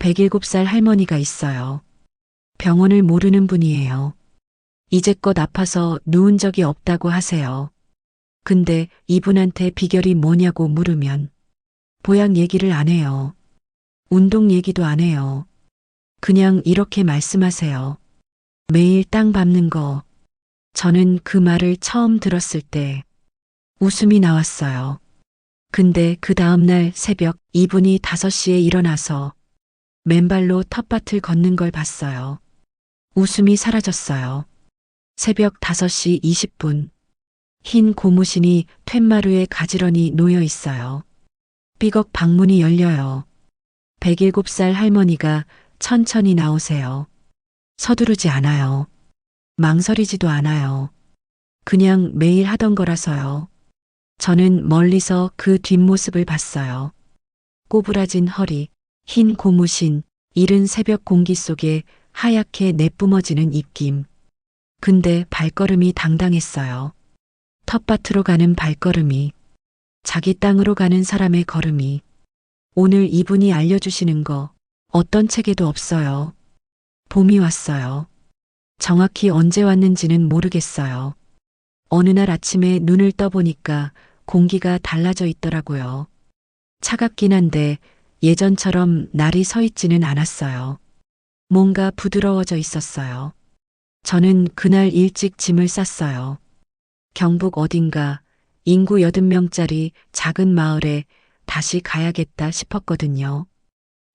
107살 할머니가 있어요. 병원을 모르는 분이에요. 이제껏 아파서 누운 적이 없다고 하세요. 근데 이분한테 비결이 뭐냐고 물으면 보약 얘기를 안 해요. 운동 얘기도 안 해요. 그냥 이렇게 말씀하세요. 매일 땅 밟는 거. 저는 그 말을 처음 들었을 때 웃음이 나왔어요. 근데 그 다음날 새벽 이분이 5시에 일어나서 맨발로 텃밭을 걷는 걸 봤어요. 웃음이 사라졌어요. 새벽 5시 20분. 흰 고무신이 툇마루에 가지런히 놓여 있어요. 삐걱 방문이 열려요. 107살 할머니가 천천히 나오세요. 서두르지 않아요. 망설이지도 않아요. 그냥 매일 하던 거라서요. 저는 멀리서 그 뒷모습을 봤어요. 꼬부라진 허리, 흰 고무신, 이른 새벽 공기 속에 하얗게 내뿜어지는 입김. 근데 발걸음이 당당했어요. 텃밭으로 가는 발걸음이, 자기 땅으로 가는 사람의 걸음이. 오늘 이분이 알려주시는 거 어떤 책에도 없어요. 봄이 왔어요. 정확히 언제 왔는지는 모르겠어요. 어느 날 아침에 눈을 떠보니까 공기가 달라져 있더라고요. 차갑긴 한데 예전처럼 날이 서 있지는 않았어요. 뭔가 부드러워져 있었어요. 저는 그날 일찍 짐을 쌌어요. 경북 어딘가 인구 80명짜리 작은 마을에 다시 가야겠다 싶었거든요.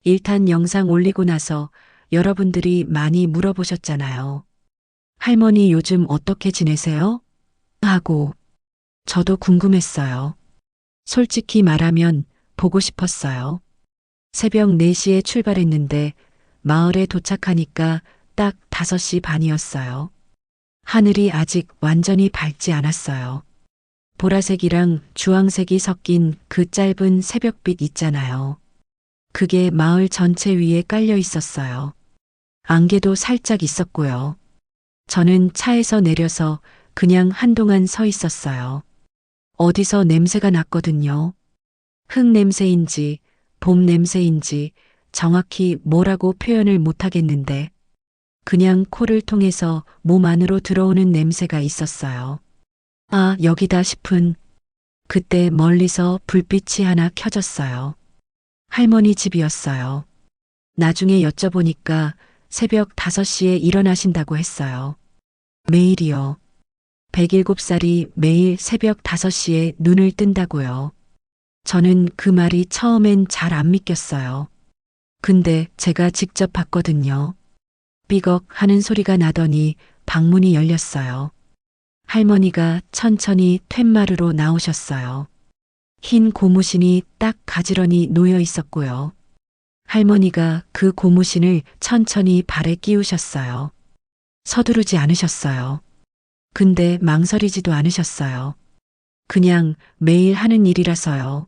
1탄 영상 올리고 나서 여러분들이 많이 물어보셨잖아요. 할머니 요즘 어떻게 지내세요? 하고 저도 궁금했어요. 솔직히 말하면 보고 싶었어요. 새벽 4시에 출발했는데 마을에 도착하니까 딱 5시 반이었어요. 하늘이 아직 완전히 밝지 않았어요. 보라색이랑 주황색이 섞인 그 짧은 새벽빛 있잖아요. 그게 마을 전체 위에 깔려 있었어요. 안개도 살짝 있었고요. 저는 차에서 내려서 그냥 한동안 서 있었어요. 어디서 냄새가 났거든요. 흙 냄새인지 봄 냄새인지 정확히 뭐라고 표현을 못하겠는데 그냥 코를 통해서 몸 안으로 들어오는 냄새가 있었어요. 아, 여기다 싶은 그때 멀리서 불빛이 하나 켜졌어요. 할머니 집이었어요. 나중에 여쭤보니까 새벽 5시에 일어나신다고 했어요. 매일이요. 107살이 매일 새벽 5시에 눈을 뜬다고요. 저는 그 말이 처음엔 잘 안 믿겼어요. 근데 제가 직접 봤거든요. 삐걱 하는 소리가 나더니 방문이 열렸어요. 할머니가 천천히 툇마루로 나오셨어요. 흰 고무신이 딱 가지런히 놓여 있었고요. 할머니가 그 고무신을 천천히 발에 끼우셨어요. 서두르지 않으셨어요. 근데 망설이지도 않으셨어요. 그냥 매일 하는 일이라서요.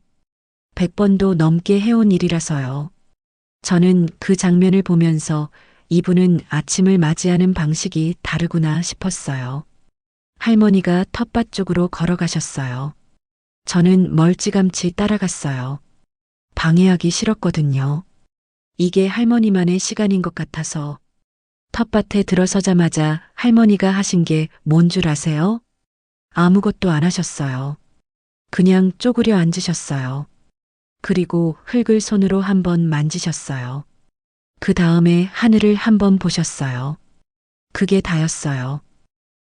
100번도 넘게 해온 일이라서요. 저는 그 장면을 보면서 이분은 아침을 맞이하는 방식이 다르구나 싶었어요. 할머니가 텃밭 쪽으로 걸어가셨어요. 저는 멀찌감치 따라갔어요. 방해하기 싫었거든요. 이게 할머니만의 시간인 것 같아서. 텃밭에 들어서자마자 할머니가 하신 게 뭔 줄 아세요? 아무것도 안 하셨어요. 그냥 쪼그려 앉으셨어요. 그리고 흙을 손으로 한번 만지셨어요. 그 다음에 하늘을 한번 보셨어요. 그게 다였어요.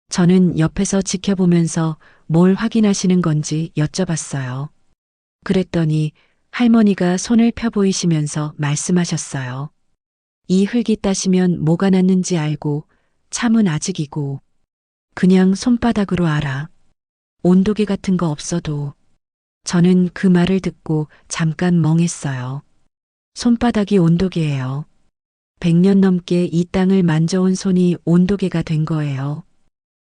저는 옆에서 지켜보면서 뭘 확인하시는 건지 여쭤봤어요. 그랬더니 할머니가 손을 펴 보이시면서 말씀하셨어요. 이 흙이 따시면 뭐가 났는지 알고 참은 아직이고 그냥 손바닥으로 알아. 온도계 같은 거 없어도. 저는 그 말을 듣고 잠깐 멍했어요. 손바닥이 온도계예요. 100년 넘게 이 땅을 만져온 손이 온도계가 된 거예요.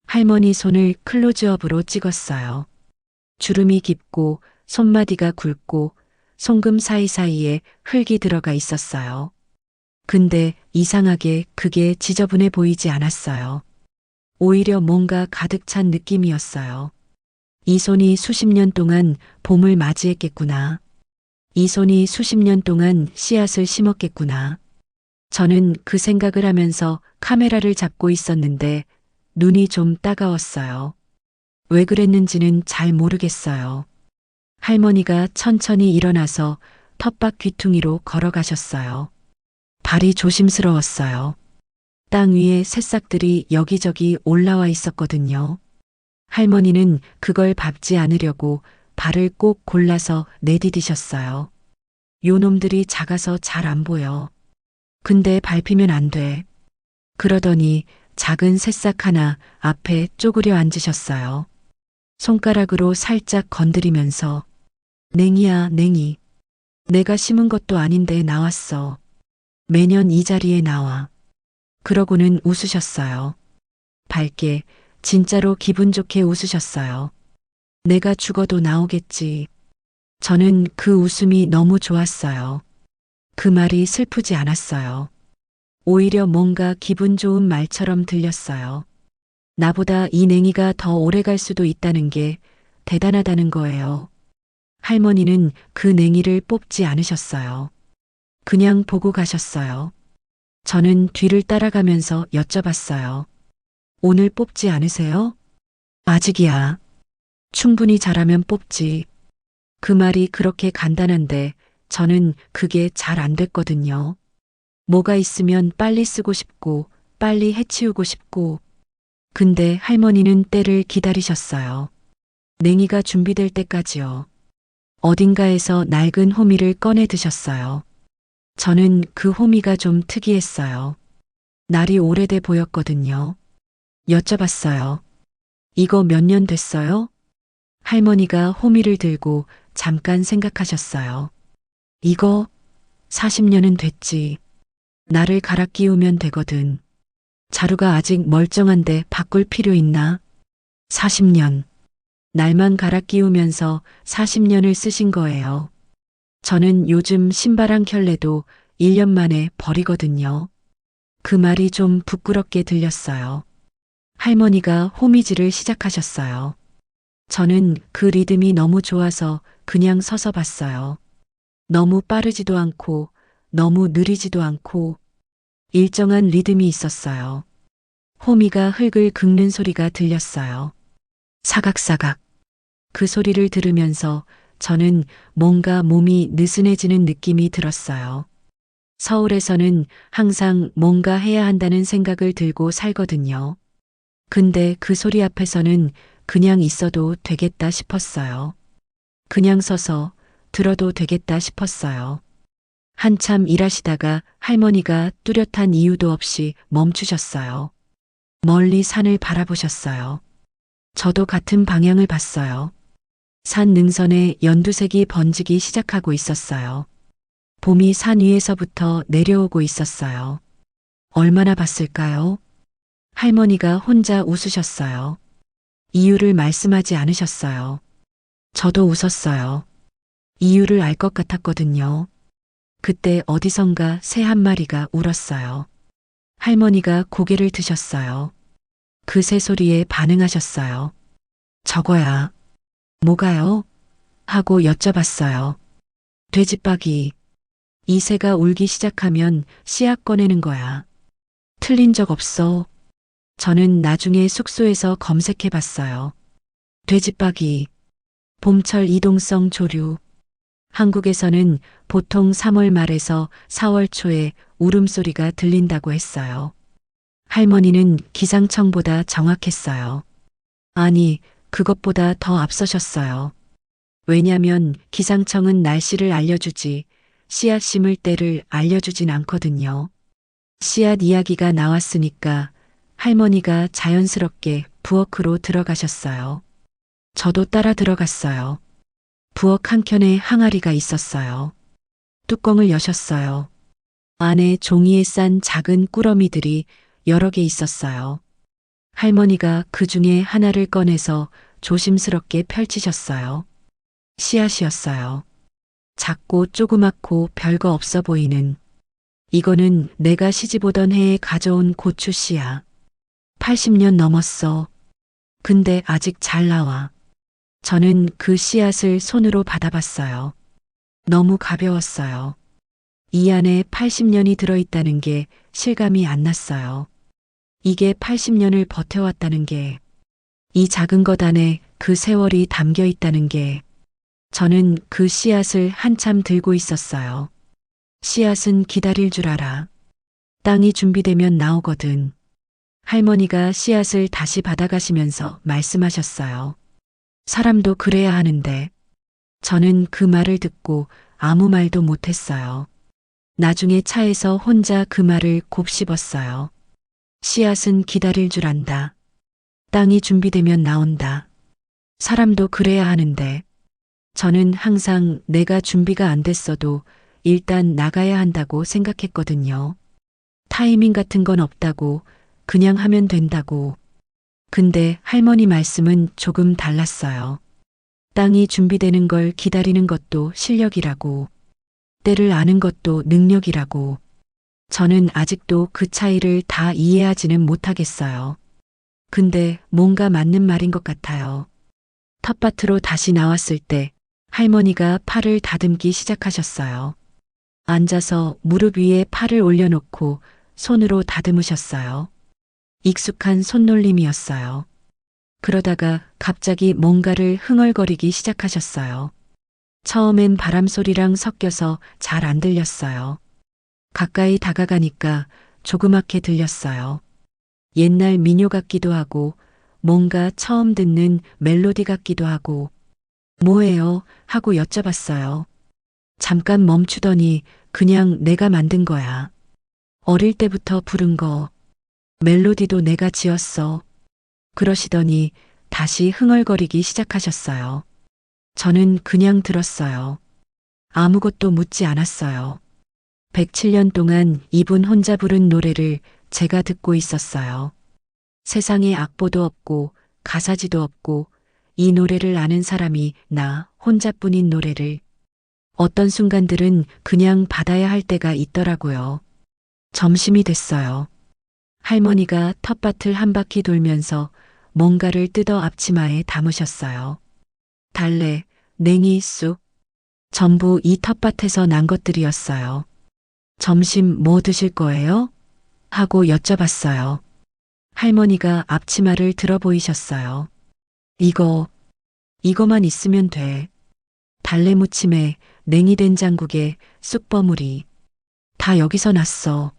할머니 손을 클로즈업으로 찍었어요. 주름이 깊고 손마디가 굵고 송금 사이사이에 흙이 들어가 있었어요. 근데 이상하게 그게 지저분해 보이지 않았어요. 오히려 뭔가 가득 찬 느낌이었어요. 이 손이 수십 년 동안 봄을 맞이했겠구나. 이 손이 수십 년 동안 씨앗을 심었겠구나. 저는 그 생각을 하면서 카메라를 잡고 있었는데 눈이 좀 따가웠어요. 왜 그랬는지는 잘 모르겠어요. 할머니가 천천히 일어나서 텃밭 귀퉁이로 걸어가셨어요. 발이 조심스러웠어요. 땅 위에 새싹들이 여기저기 올라와 있었거든요. 할머니는 그걸 밟지 않으려고 발을 꼭 골라서 내디디셨어요. 요놈들이 작아서 잘 안 보여. 근데 밟히면 안 돼. 그러더니 작은 새싹 하나 앞에 쪼그려 앉으셨어요. 손가락으로 살짝 건드리면서 냉이야, 냉이. 내가 심은 것도 아닌데 나왔어. 매년 이 자리에 나와. 그러고는 웃으셨어요. 밝게, 진짜로 기분 좋게 웃으셨어요. 내가 죽어도 나오겠지. 저는 그 웃음이 너무 좋았어요. 그 말이 슬프지 않았어요. 오히려 뭔가 기분 좋은 말처럼 들렸어요. 나보다 이 냉이가 더 오래 갈 수도 있다는 게 대단하다는 거예요. 할머니는 그 냉이를 뽑지 않으셨어요. 그냥 보고 가셨어요. 저는 뒤를 따라가면서 여쭤봤어요. 오늘 뽑지 않으세요? 아직이야. 충분히 잘하면 뽑지. 그 말이 그렇게 간단한데 저는 그게 잘 안 됐거든요. 뭐가 있으면 빨리 쓰고 싶고 빨리 해치우고 싶고. 근데 할머니는 때를 기다리셨어요. 냉이가 준비될 때까지요. 어딘가에서 낡은 호미를 꺼내 드셨어요. 저는 그 호미가 좀 특이했어요. 날이 오래돼 보였거든요. 여쭤봤어요. 이거 몇 년 됐어요? 할머니가 호미를 들고 잠깐 생각하셨어요. 이거 40년은 됐지. 나를 갈아 끼우면 되거든. 자루가 아직 멀쩡한데 바꿀 필요 있나? 40년. 날만 갈아 끼우면서 40년을 쓰신 거예요. 저는 요즘 신발 한 켤레도 1년 만에 버리거든요. 그 말이 좀 부끄럽게 들렸어요. 할머니가 호미질을 시작하셨어요. 저는 그 리듬이 너무 좋아서 그냥 서서 봤어요. 너무 빠르지도 않고 너무 느리지도 않고 일정한 리듬이 있었어요. 호미가 흙을 긁는 소리가 들렸어요. 사각사각. 그 소리를 들으면서 저는 뭔가 몸이 느슨해지는 느낌이 들었어요. 서울에서는 항상 뭔가 해야 한다는 생각을 들고 살거든요. 근데 그 소리 앞에서는 그냥 있어도 되겠다 싶었어요. 그냥 서서 들어도 되겠다 싶었어요. 한참 일하시다가 할머니가 뚜렷한 이유도 없이 멈추셨어요. 멀리 산을 바라보셨어요. 저도 같은 방향을 봤어요. 산 능선에 연두색이 번지기 시작하고 있었어요. 봄이 산 위에서부터 내려오고 있었어요. 얼마나 봤을까요? 할머니가 혼자 웃으셨어요. 이유를 말씀하지 않으셨어요. 저도 웃었어요. 이유를 알 것 같았거든요. 그때 어디선가 새 한 마리가 울었어요. 할머니가 고개를 드셨어요. 그 새 소리에 반응하셨어요. 저거야. 뭐가요? 하고 여쭤봤어요. 돼지박이. 이 새가 울기 시작하면 씨앗 꺼내는 거야. 틀린 적 없어. 저는 나중에 숙소에서 검색해 봤어요. 돼지박이. 봄철 이동성 조류. 한국에서는 보통 3월 말에서 4월 초에 울음소리가 들린다고 했어요. 할머니는 기상청보다 정확했어요. 아니, 그것보다 더 앞서셨어요. 왜냐면 기상청은 날씨를 알려주지 씨앗 심을 때를 알려주진 않거든요. 씨앗 이야기가 나왔으니까 할머니가 자연스럽게 부엌으로 들어가셨어요. 저도 따라 들어갔어요. 부엌 한켠에 항아리가 있었어요. 뚜껑을 여셨어요. 안에 종이에 싼 작은 꾸러미들이 여러 개 있었어요. 할머니가 그 중에 하나를 꺼내서 조심스럽게 펼치셨어요. 씨앗이었어요. 작고 조그맣고 별거 없어 보이는. 이거는 내가 시집 오던 해에 가져온 고추 씨야. 80년 넘었어. 근데 아직 잘 나와. 저는 그 씨앗을 손으로 받아봤어요. 너무 가벼웠어요. 이 안에 80년이 들어있다는 게 실감이 안 났어요. 이게 80년을 버텨왔다는 게, 이 작은 것 안에 그 세월이 담겨 있다는 게, 저는 그 씨앗을 한참 들고 있었어요. 씨앗은 기다릴 줄 알아. 땅이 준비되면 나오거든. 할머니가 씨앗을 다시 받아가시면서 말씀하셨어요. 사람도 그래야 하는데, 저는 그 말을 듣고 아무 말도 못했어요. 나중에 차에서 혼자 그 말을 곱씹었어요. 씨앗은 기다릴 줄 안다. 땅이 준비되면 나온다. 사람도 그래야 하는데, 저는 항상 내가 준비가 안 됐어도 일단 나가야 한다고 생각했거든요. 타이밍 같은 건 없다고, 그냥 하면 된다고. 근데 할머니 말씀은 조금 달랐어요. 땅이 준비되는 걸 기다리는 것도 실력이라고, 때를 아는 것도 능력이라고. 저는 아직도 그 차이를 다 이해하지는 못하겠어요. 근데 뭔가 맞는 말인 것 같아요. 텃밭으로 다시 나왔을 때 할머니가 팔을 다듬기 시작하셨어요. 앉아서 무릎 위에 팔을 올려놓고 손으로 다듬으셨어요. 익숙한 손놀림이었어요. 그러다가 갑자기 뭔가를 흥얼거리기 시작하셨어요. 처음엔 바람 소리랑 섞여서 잘 안 들렸어요. 가까이 다가가니까 조그맣게 들렸어요. 옛날 민요 같기도 하고 뭔가 처음 듣는 멜로디 같기도 하고 뭐예요? 하고 여쭤봤어요. 잠깐 멈추더니 그냥 내가 만든 거야. 어릴 때부터 부른 거. 멜로디도 내가 지었어. 그러시더니 다시 흥얼거리기 시작하셨어요. 저는 그냥 들었어요. 아무것도 묻지 않았어요. 107년 동안 이분 혼자 부른 노래를 제가 듣고 있었어요. 세상에 악보도 없고 가사지도 없고 이 노래를 아는 사람이 나 혼자뿐인 노래를. 어떤 순간들은 그냥 받아야 할 때가 있더라고요. 점심이 됐어요. 할머니가 텃밭을 한 바퀴 돌면서 뭔가를 뜯어 앞치마에 담으셨어요. 달래, 냉이, 쑥. 전부 이 텃밭에서 난 것들이었어요. 점심 뭐 드실 거예요? 하고 여쭤봤어요. 할머니가 앞치마를 들어 보이셨어요. 이거만 있으면 돼. 달래 무침에 냉이 된장국에 쑥버무리. 다 여기서 났어.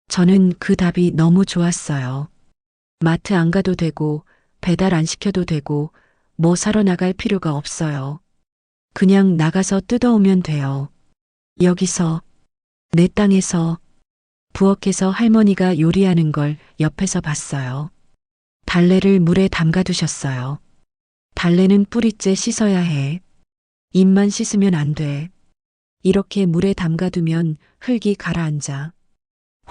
저는 그 답이 너무 좋았어요. 마트 안 가도 되고 배달 안 시켜도 되고 뭐 사러 나갈 필요가 없어요. 그냥 나가서 뜯어오면 돼요. 여기서, 내 땅에서, 부엌에서 할머니가 요리하는 걸 옆에서 봤어요. 달래를 물에 담가두셨어요. 달래는 뿌리째 씻어야 해. 잎만 씻으면 안 돼. 이렇게 물에 담가두면 흙이 가라앉아.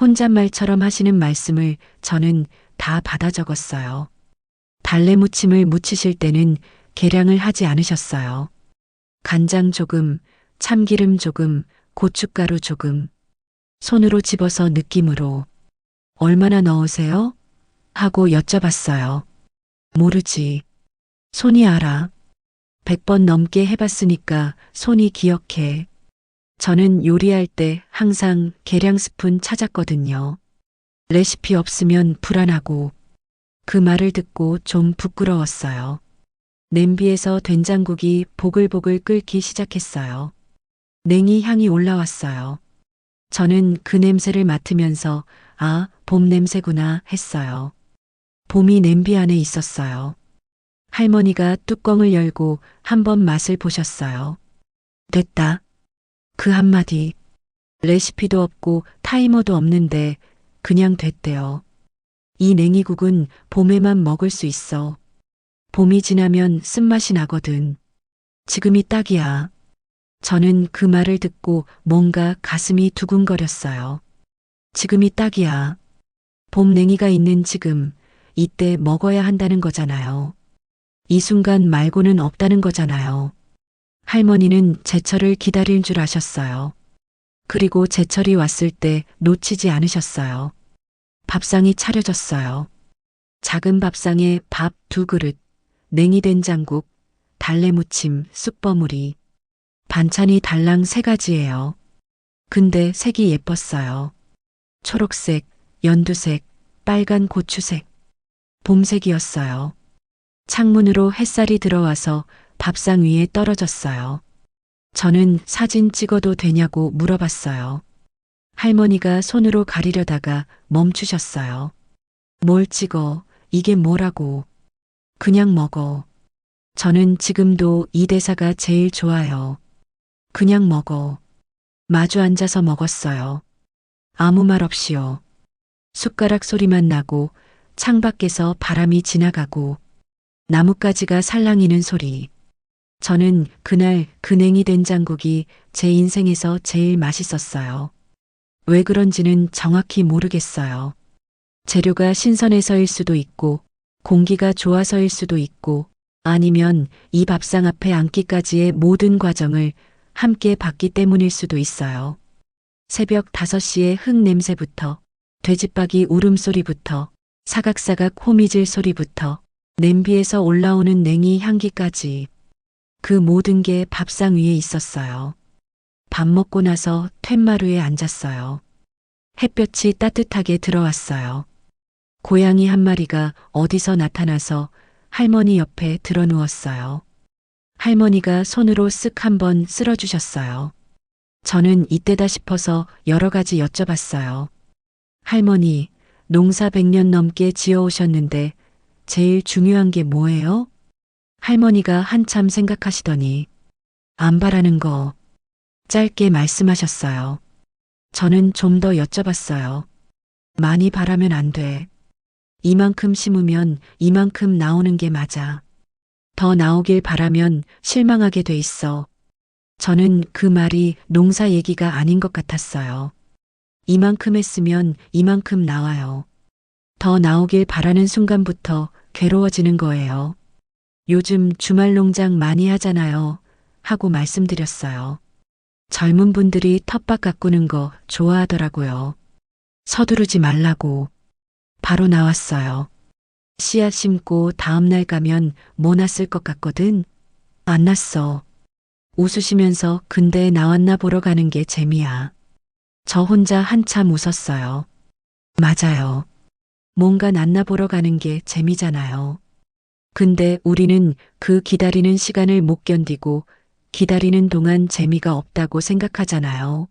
혼잣말처럼 하시는 말씀을 저는 다 받아 적었어요. 달래 무침을 무치실 때는 계량을 하지 않으셨어요. 간장 조금, 참기름 조금, 고춧가루 조금. 손으로 집어서 느낌으로. 얼마나 넣으세요? 하고 여쭤봤어요. 모르지. 손이 알아. 100번 넘게 해봤으니까 손이 기억해. 저는 요리할 때 항상 계량 스푼 찾았거든요. 레시피 없으면 불안하고 그 말을 듣고 좀 부끄러웠어요. 냄비에서 된장국이 보글보글 끓기 시작했어요. 냉이 향이 올라왔어요. 저는 그 냄새를 맡으면서 아, 봄 냄새구나 했어요. 봄이 냄비 안에 있었어요. 할머니가 뚜껑을 열고 한번 맛을 보셨어요. 됐다. 그 한마디. 레시피도 없고 타이머도 없는데 그냥 됐대요. 이 냉이국은 봄에만 먹을 수 있어. 봄이 지나면 쓴맛이 나거든. 지금이 딱이야. 저는 그 말을 듣고 뭔가 가슴이 두근거렸어요. 지금이 딱이야. 봄 냉이가 있는 지금, 이때 먹어야 한다는 거잖아요. 이 순간 말고는 없다는 거잖아요. 할머니는 제철을 기다릴 줄 아셨어요. 그리고 제철이 왔을 때 놓치지 않으셨어요. 밥상이 차려졌어요. 작은 밥상에 밥 2그릇, 냉이 된장국, 달래무침, 쑥버무리. 반찬이 달랑 3가지예요. 근데 색이 예뻤어요. 초록색, 연두색, 빨간 고추색, 봄색이었어요. 창문으로 햇살이 들어와서 밥상 위에 떨어졌어요. 저는 사진 찍어도 되냐고 물어봤어요. 할머니가 손으로 가리려다가 멈추셨어요. 뭘 찍어? 이게 뭐라고? 그냥 먹어. 저는 지금도 이 대사가 제일 좋아요. 그냥 먹어. 마주 앉아서 먹었어요. 아무 말 없이요. 숟가락 소리만 나고 창밖에서 바람이 지나가고 나뭇가지가 살랑이는 소리. 저는 그날 그 냉이 된장국이 제 인생에서 제일 맛있었어요. 왜 그런지는 정확히 모르겠어요. 재료가 신선해서일 수도 있고, 공기가 좋아서일 수도 있고, 아니면 이 밥상 앞에 앉기까지의 모든 과정을 함께 봤기 때문일 수도 있어요. 새벽 5시의 흙 냄새부터, 돼지박이 울음소리부터, 사각사각 호미질 소리부터, 냄비에서 올라오는 냉이 향기까지 그 모든 게 밥상 위에 있었어요. 밥 먹고 나서 툇마루에 앉았어요. 햇볕이 따뜻하게 들어왔어요. 고양이 한 마리가 어디서 나타나서 할머니 옆에 드러누웠어요. 할머니가 손으로 쓱 한번 쓸어주셨어요. 저는 이때다 싶어서 여러 가지 여쭤봤어요. 할머니, 농사 100년 넘게 지어오셨는데 제일 중요한 게 뭐예요? 할머니가 한참 생각하시더니 안 바라는 거 짧게 말씀하셨어요. 저는 좀 더 여쭤봤어요. 많이 바라면 안 돼. 이만큼 심으면 이만큼 나오는 게 맞아. 더 나오길 바라면 실망하게 돼 있어. 저는 그 말이 농사 얘기가 아닌 것 같았어요. 이만큼 했으면 이만큼 나와요. 더 나오길 바라는 순간부터 괴로워지는 거예요. 요즘 주말 농장 많이 하잖아요. 하고 말씀드렸어요. 젊은 분들이 텃밭 가꾸는 거 좋아하더라고요. 서두르지 말라고. 바로 나왔어요. 씨앗 심고 다음날 가면 뭐 났을 것 같거든? 안 났어. 웃으시면서 근데 나왔나 보러 가는 게 재미야. 저 혼자 한참 웃었어요. 맞아요. 뭔가 났나 보러 가는 게 재미잖아요. 근데 우리는 그 기다리는 시간을 못 견디고 기다리는 동안 재미가 없다고 생각하잖아요.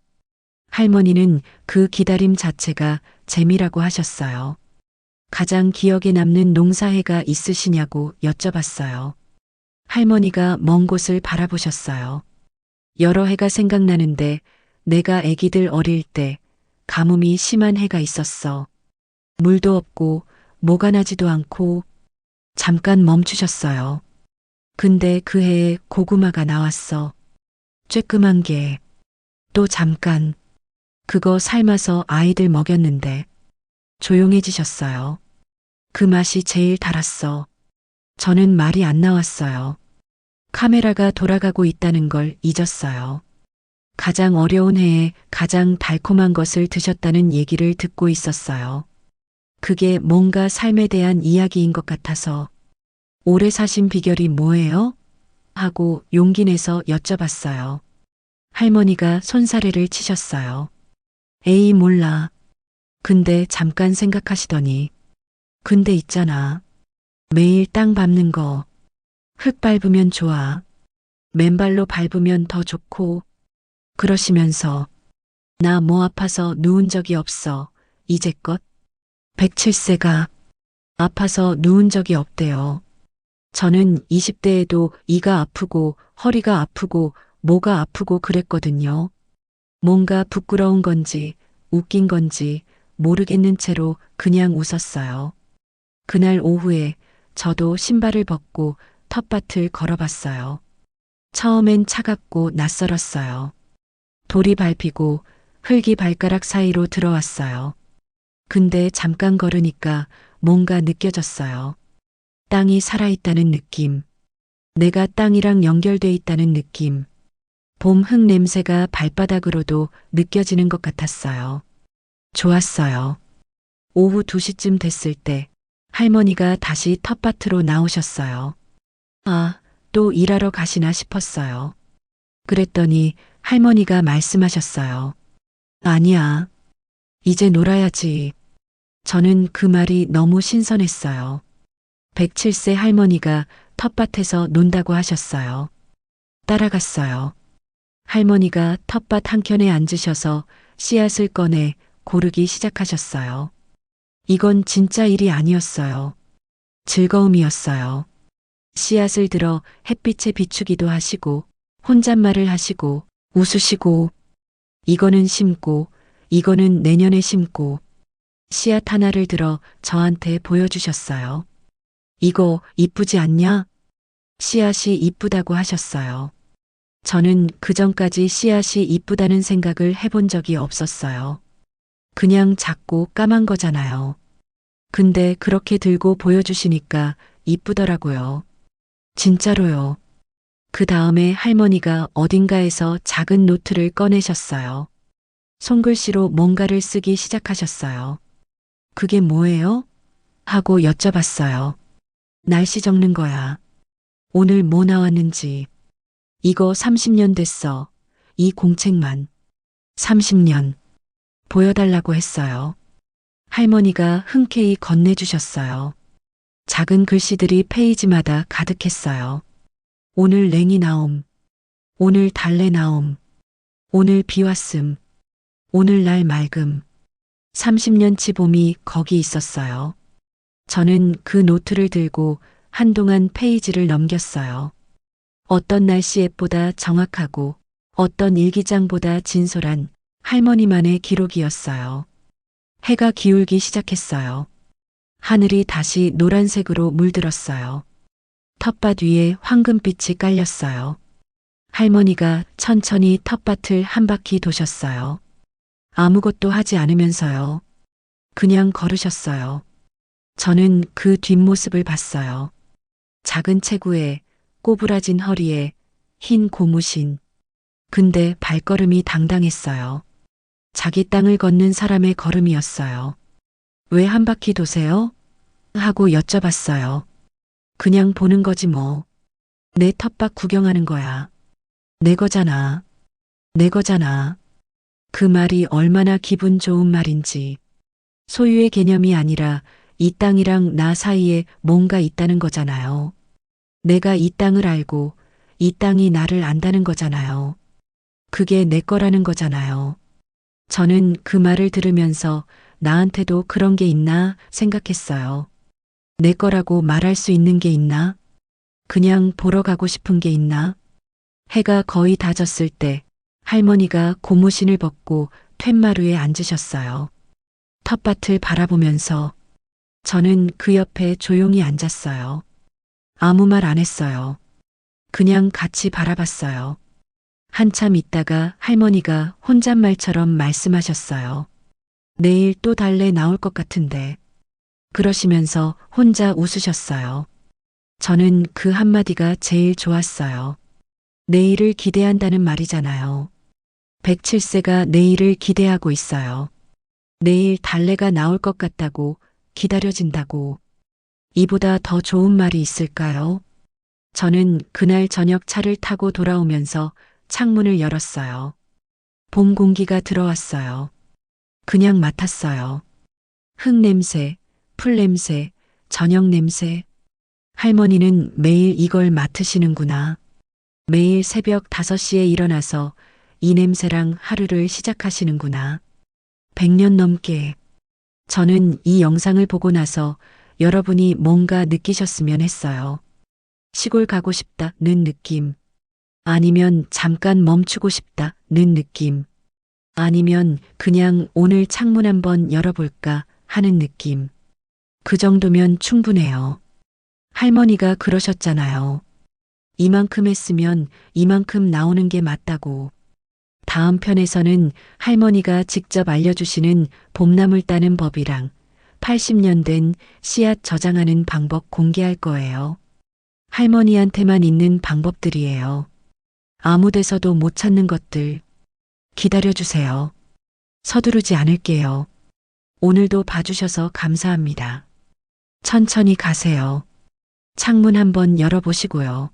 할머니는 그 기다림 자체가 재미라고 하셨어요. 가장 기억에 남는 농사해가 있으시냐고 여쭤봤어요. 할머니가 먼 곳을 바라보셨어요. 여러 해가 생각나는데 내가 애기들 어릴 때 가뭄이 심한 해가 있었어. 물도 없고 뭐가 나지도 않고 잠깐 멈추셨어요. 근데 그 해에 고구마가 나왔어. 쬐끄만 게. 또 잠깐. 그거 삶아서 아이들 먹였는데 조용해지셨어요. 그 맛이 제일 달았어. 저는 말이 안 나왔어요. 카메라가 돌아가고 있다는 걸 잊었어요. 가장 어려운 해에 가장 달콤한 것을 드셨다는 얘기를 듣고 있었어요. 그게 뭔가 삶에 대한 이야기인 것 같아서 오래 사신 비결이 뭐예요? 하고 용기 내서 여쭤봤어요. 할머니가 손사래를 치셨어요. 에이 몰라. 근데 잠깐 생각하시더니 근데 있잖아. 매일 땅 밟는 거. 흙 밟으면 좋아. 맨발로 밟으면 더 좋고. 그러시면서 나 뭐 아파서 누운 적이 없어. 이제껏 107세가 아파서 누운 적이 없대요. 저는 20대에도 이가 아프고 허리가 아프고 뭐가 아프고 그랬거든요. 뭔가 부끄러운 건지 웃긴 건지 모르겠는 채로 그냥 웃었어요. 그날 오후에 저도 신발을 벗고 텃밭을 걸어봤어요. 처음엔 차갑고 낯설었어요. 돌이 밟히고 흙이 발가락 사이로 들어왔어요. 근데 잠깐 걸으니까 뭔가 느껴졌어요. 땅이 살아있다는 느낌. 내가 땅이랑 연결돼 있다는 느낌. 봄 흙 냄새가 발바닥으로도 느껴지는 것 같았어요. 좋았어요. 오후 2시쯤 됐을 때 할머니가 다시 텃밭으로 나오셨어요. 아, 또 일하러 가시나 싶었어요. 그랬더니 할머니가 말씀하셨어요. 아니야. 이제 놀아야지. 저는 그 말이 너무 신선했어요. 107세 할머니가 텃밭에서 논다고 하셨어요. 따라갔어요. 할머니가 텃밭 한켠에 앉으셔서 씨앗을 꺼내 고르기 시작하셨어요. 이건 진짜 일이 아니었어요. 즐거움이었어요. 씨앗을 들어 햇빛에 비추기도 하시고, 혼잣말을 하시고, 웃으시고, 이거는 심고, 이거는 내년에 심고, 씨앗 하나를 들어 저한테 보여주셨어요. 이거 이쁘지 않냐? 씨앗이 이쁘다고 하셨어요. 저는 그전까지 씨앗이 이쁘다는 생각을 해본 적이 없었어요. 그냥 작고 까만 거잖아요. 근데 그렇게 들고 보여주시니까 이쁘더라고요. 진짜로요. 그 다음에 할머니가 어딘가에서 작은 노트를 꺼내셨어요. 손글씨로 뭔가를 쓰기 시작하셨어요. 그게 뭐예요? 하고 여쭤봤어요. 날씨 적는 거야. 오늘 뭐 나왔는지. 이거 30년 됐어. 이 공책만. 30년. 보여달라고 했어요. 할머니가 흔쾌히 건네주셨어요. 작은 글씨들이 페이지마다 가득했어요. 오늘 냉이 나옴. 오늘 달래 나옴. 오늘 비 왔음. 오늘 날 맑음. 30년치 봄이 거기 있었어요. 저는 그 노트를 들고 한동안 페이지를 넘겼어요. 어떤 날씨 앱보다 정확하고 어떤 일기장보다 진솔한 할머니만의 기록이었어요. 해가 기울기 시작했어요. 하늘이 다시 노란색으로 물들었어요. 텃밭 위에 황금빛이 깔렸어요. 할머니가 천천히 텃밭을 한 바퀴 도셨어요. 아무것도 하지 않으면서요. 그냥 걸으셨어요. 저는 그 뒷모습을 봤어요. 작은 체구에 꼬부라진 허리에 흰 고무신. 근데 발걸음이 당당했어요. 자기 땅을 걷는 사람의 걸음이었어요. 왜 한 바퀴 도세요? 하고 여쭤봤어요. 그냥 보는 거지 뭐. 내 텃밭 구경하는 거야. 내 거잖아. 내 거잖아. 그 말이 얼마나 기분 좋은 말인지. 소유의 개념이 아니라 이 땅이랑 나 사이에 뭔가 있다는 거잖아요. 내가 이 땅을 알고 이 땅이 나를 안다는 거잖아요. 그게 내 거라는 거잖아요. 저는 그 말을 들으면서 나한테도 그런 게 있나 생각했어요. 내 거라고 말할 수 있는 게 있나? 그냥 보러 가고 싶은 게 있나? 해가 거의 다 졌을 때 할머니가 고무신을 벗고 툇마루에 앉으셨어요. 텃밭을 바라보면서 저는 그 옆에 조용히 앉았어요. 아무 말 안 했어요. 그냥 같이 바라봤어요. 한참 있다가 할머니가 혼잣말처럼 말씀하셨어요. 내일 또 달래 나올 것 같은데. 그러시면서 혼자 웃으셨어요. 저는 그 한마디가 제일 좋았어요. 내일을 기대한다는 말이잖아요. 107세가 내일을 기대하고 있어요. 내일 달래가 나올 것 같다고 기다려진다고. 이보다 더 좋은 말이 있을까요? 저는 그날 저녁 차를 타고 돌아오면서 창문을 열었어요. 봄 공기가 들어왔어요. 그냥 맡았어요. 흙 냄새, 풀 냄새, 저녁 냄새. 할머니는 매일 이걸 맡으시는구나. 매일 새벽 5시에 일어나서 이 냄새랑 하루를 시작하시는구나. 100년 넘게. 저는 이 영상을 보고 나서 여러분이 뭔가 느끼셨으면 했어요. 시골 가고 싶다는 느낌. 아니면 잠깐 멈추고 싶다는 느낌. 아니면 그냥 오늘 창문 한번 열어볼까 하는 느낌. 그 정도면 충분해요. 할머니가 그러셨잖아요. 이만큼 했으면 이만큼 나오는 게 맞다고. 다음 편에서는 할머니가 직접 알려주시는 봄나물 따는 법이랑 80년 된 씨앗 저장하는 방법 공개할 거예요. 할머니한테만 있는 방법들이에요. 아무 데서도 못 찾는 것들. 기다려주세요. 서두르지 않을게요. 오늘도 봐주셔서 감사합니다. 천천히 가세요. 창문 한번 열어보시고요.